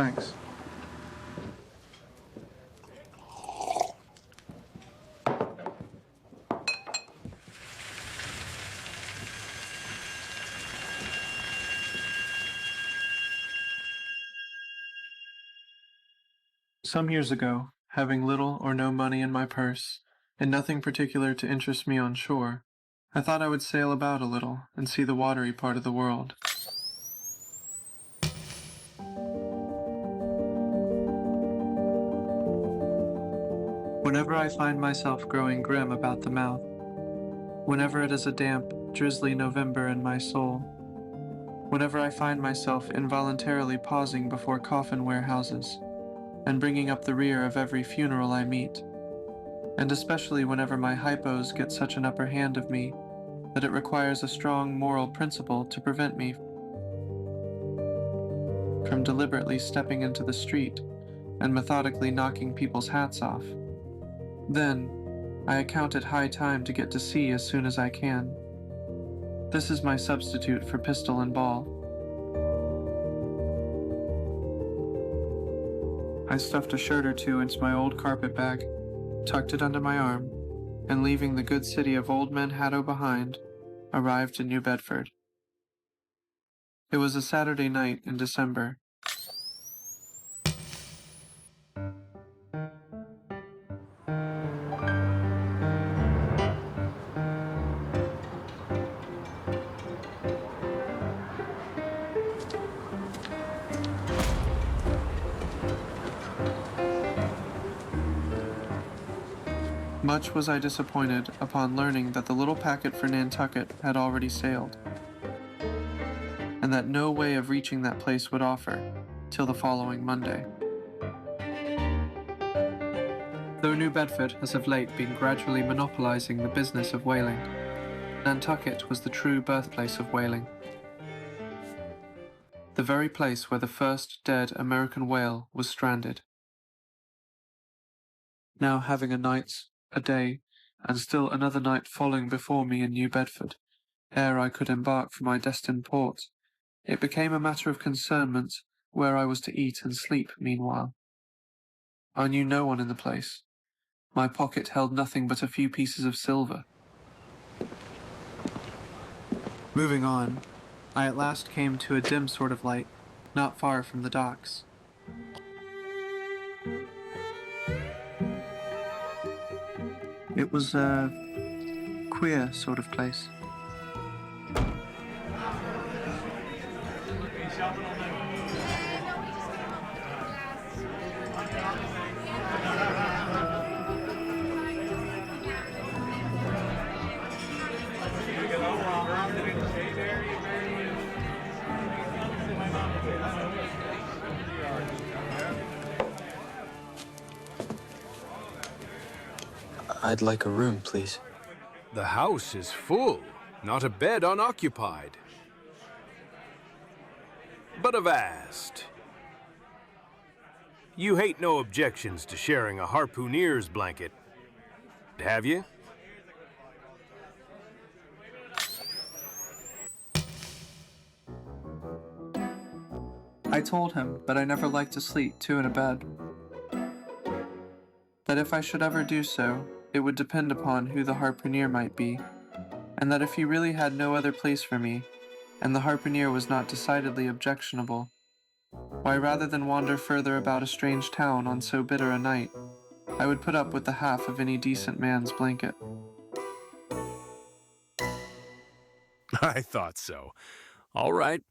Thanks. Some years ago, having little or no money in my purse, and nothing particular to interest me on shore, I thought I would sail about a little and see the watery part of the world. Whenever I find myself growing grim about the mouth, whenever it is a damp, drizzly November in my soul, whenever I find myself involuntarily pausing before coffin warehouses, and bringing up the rear of every funeral I meet, and especially whenever my hypos get such an upper hand of me that it requires a strong moral principle to prevent me from deliberately stepping into the street and methodically knocking people's hats off, then I account it high time to get to sea as soon as I can. This is my substitute for pistol and ball. I stuffed a shirt or two into my old carpet bag, tucked it under my arm, and leaving the good city of Old Manhattan behind, arrived in New Bedford. It was a Saturday night in December. Much was I disappointed upon learning that the little packet for Nantucket had already sailed, and that no way of reaching that place would offer till the following Monday. Though New Bedford has of late been gradually monopolizing the business of whaling, Nantucket was the true birthplace of whaling. The very place where the first dead American whale was stranded. Now having a night, a day, and still another night falling before me in New Bedford, ere I could embark for my destined port, it became a matter of concernment where I was to eat and sleep meanwhile. I knew no one in the place. My pocket held nothing but a few pieces of silver. Moving on, I at last came to a dim sort of light, not far from the docks. It was a queer sort of place. I'd like a room, please. The house is full, not a bed unoccupied. But avast. You hate no objections to sharing a harpooneer's blanket, have you? I told him that I never liked to sleep two in a bed. That if I should ever do so, it would depend upon who the harpooneer might be, and that if he really had no other place for me, and the harpooneer was not decidedly objectionable, why rather than wander further about a strange town on so bitter a night, I would put up with the half of any decent man's blanket. I thought so. All right.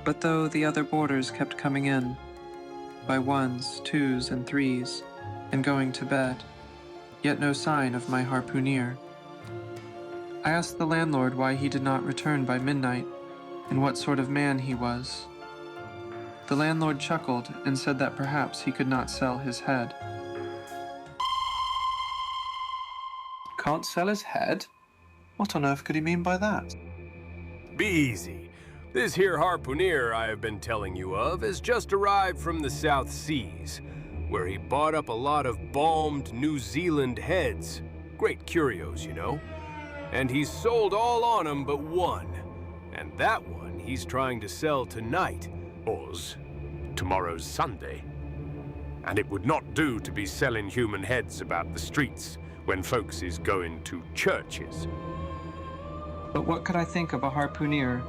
But though the other boarders kept coming in, by ones, twos, and threes, and going to bed, yet no sign of my harpooneer. I asked the landlord why he did not return by midnight, and what sort of man he was. The landlord chuckled and said that perhaps he could not sell his head. Can't sell his head? What on earth could he mean by that? Be easy. This here harpooneer I have been telling you of has just arrived from the South Seas, where he bought up a lot of balmed New Zealand heads. Great curios, you know. And he's sold all on 'em but one, And that one he's trying to sell tonight. Oz, tomorrow's Sunday. And it would not do to be selling human heads about the streets when folks is going to churches. But what could I think of a harpooner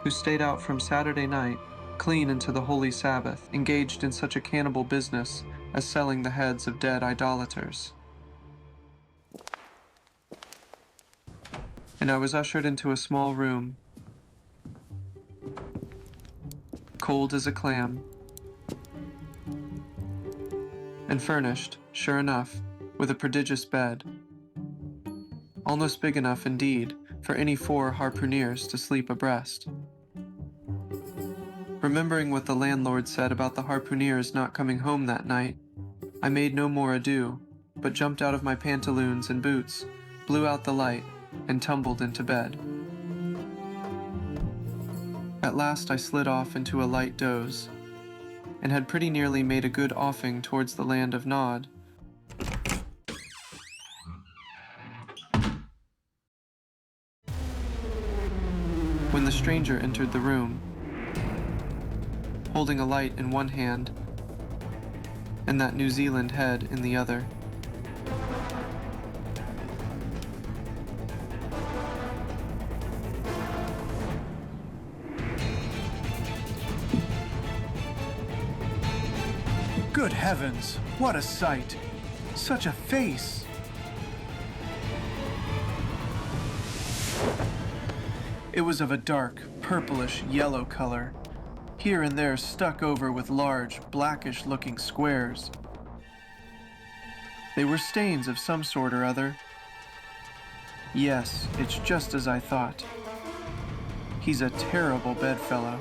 who stayed out from Saturday night, clean into the holy Sabbath, engaged in such a cannibal business as selling the heads of dead idolaters? And I was ushered into a small room, cold as a clam, and furnished, sure enough, with a prodigious bed, almost big enough indeed for any 4 harpooneers to sleep abreast. Remembering what the landlord said about the harpooneers not coming home that night, I made no more ado, but jumped out of my pantaloons and boots, blew out the light, and tumbled into bed. At last I slid off into a light doze, and had pretty nearly made a good offing towards the land of Nod. When the stranger entered the room, holding a light in one hand and that New Zealand head in the other. Good heavens, what a sight! Such a face! It was of a dark, purplish yellow color, here and there stuck over with large, blackish-looking squares. They were stains of some sort or other. Yes, it's just as I thought. He's a terrible bedfellow.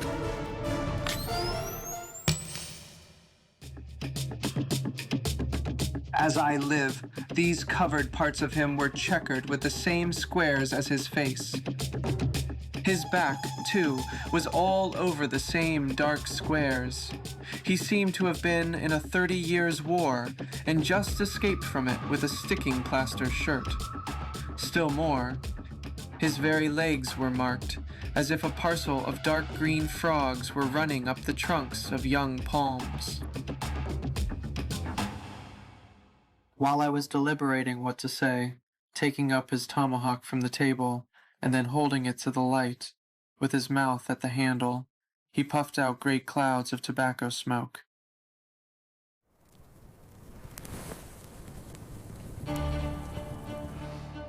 As I live, these covered parts of him were checkered with the same squares as his face. His back, too, was all over the same dark squares. He seemed to have been in a 30 years' war and just escaped from it with a sticking plaster shirt. Still more, his very legs were marked, as if a parcel of dark green frogs were running up the trunks of young palms. While I was deliberating what to say, taking up his tomahawk from the table, and then holding it to the light, with his mouth at the handle, he puffed out great clouds of tobacco smoke.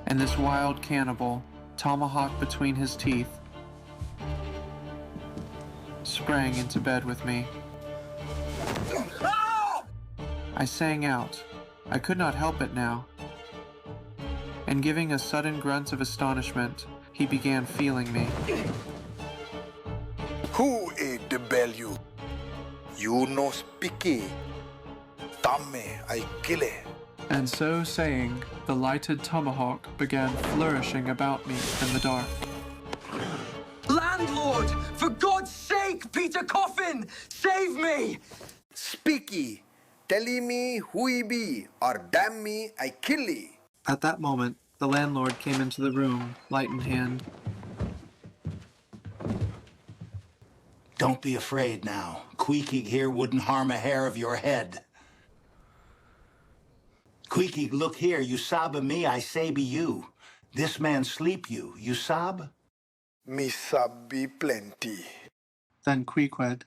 And this wild cannibal, tomahawk between his teeth, sprang into bed with me. I sang out. I could not help it now. And giving a sudden grunt of astonishment, he began feeling me. Who ate the bellew? You no speaky. Tamme I kill it. And so saying, the lighted tomahawk began flourishing about me in the dark. Landlord! For God's sake, Peter Coffin! Save me! Speaky. Telling me who he be, or damn me, I kill ye. At that moment, the landlord came into the room, light in hand. Don't be afraid now. Queequeg here wouldn't harm a hair of your head. Queequeg, look here. You sob me, I say be you. This man sleep you sob? Me sabby plenty. Then Queequeg,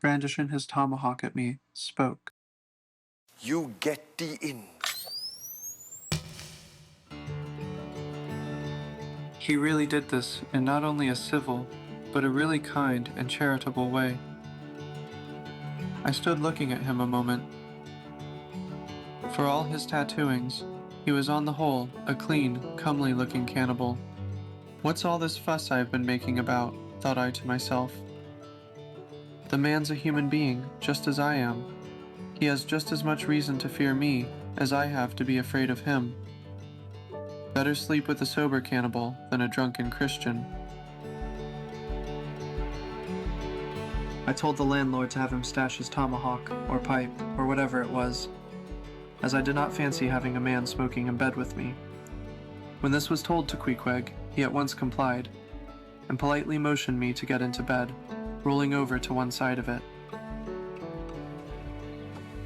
brandishing his tomahawk at me, spoke. You get thee in. He really did this in not only a civil, but a really kind and charitable way. I stood looking at him a moment. For all his tattooings, he was on the whole a clean, comely-looking cannibal. What's all this fuss I've been making about, thought I to myself. The man's a human being, just as I am. He has just as much reason to fear me as I have to be afraid of him. Better sleep with a sober cannibal than a drunken Christian. I told the landlord to have him stash his tomahawk, or pipe, or whatever it was, as I did not fancy having a man smoking in bed with me. When this was told to Queequeg, he at once complied, and politely motioned me to get into bed, rolling over to one side of it.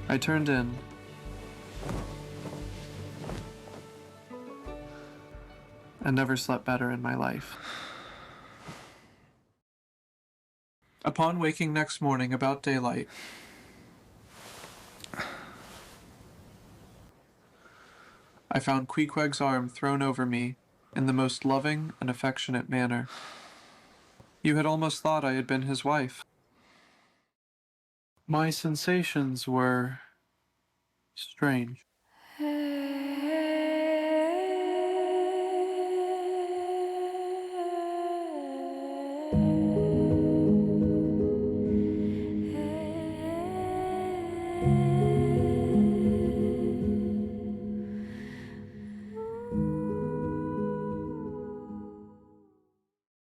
I turned in. And never slept better in my life. Upon waking next morning about daylight, I found Queequeg's arm thrown over me in the most loving and affectionate manner. You had almost thought I had been his wife. My sensations were strange.